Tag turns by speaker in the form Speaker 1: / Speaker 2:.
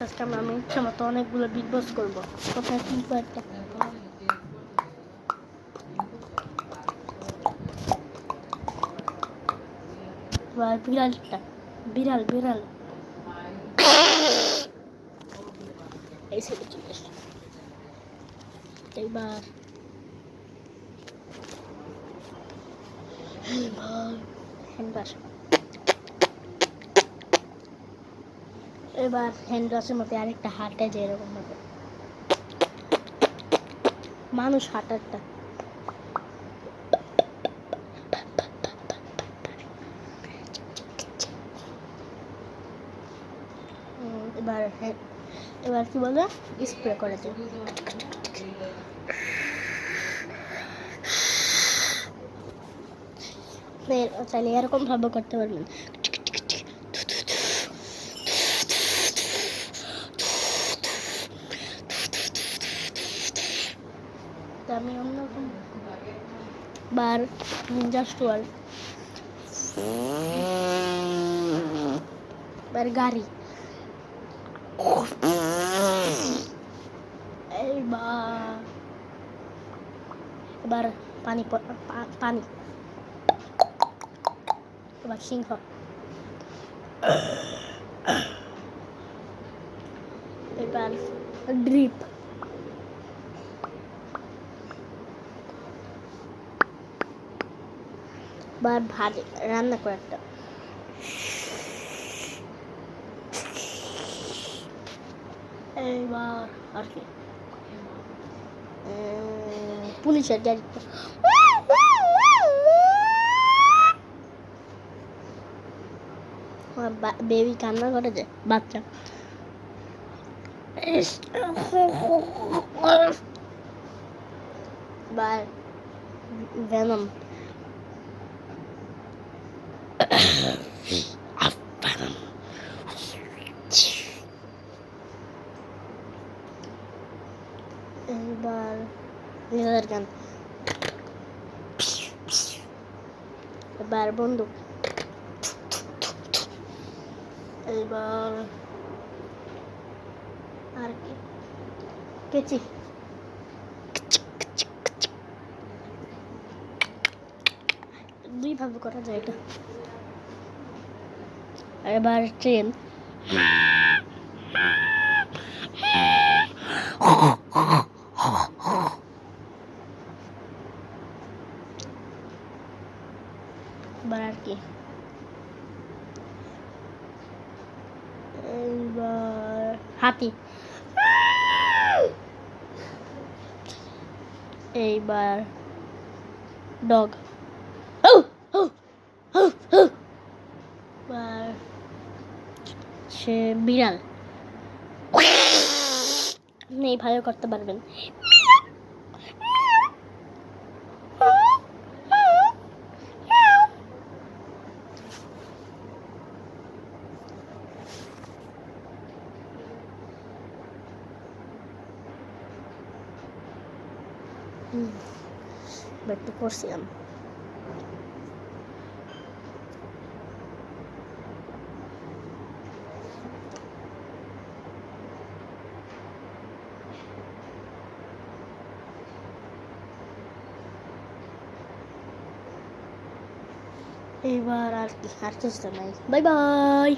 Speaker 1: আজকে আমি ইচ্ছা মতো অনেকগুলো বিগ বস করবো। কোথায় কিনবো একটা বিড়ালটা বিড়াল বিড়াল এই সাইডে চলে এসো। এইবার এবার হ্যান্ড ওয়াশের মধ্যে আরেকটা হাঁটে যে এরকম ভাবে মানুষ হাঁটারটা এবার এবার কি বলে স্প্রে করে দিই। তাহলে এরকম ভাবে করতে পারবেন। আমি অন্যরকম বার নিনজা স্টোয়ার বার গাড়ি এবার পানি পানি এবার সিংহ এবার ড্রিপ এবার ভাজি রান্না করে একটা এইবার আর কি পুলিশের গাড়ি বেবি কান্না করে যে বাচ্চা বা ভেনম এবার নিজেদের গান এবার বন্দুক এবার আর কি কেচি দুই ভাবে করা যায় এটা। এবার ট্রেন এবার আর কি এইবার হাতি এইবার ডগ এবার সে বিড়াল এইভাবে করতে পারবেন। একটু করছিলাম। এইবার আর কি আর কিছু নাই। Bye bye.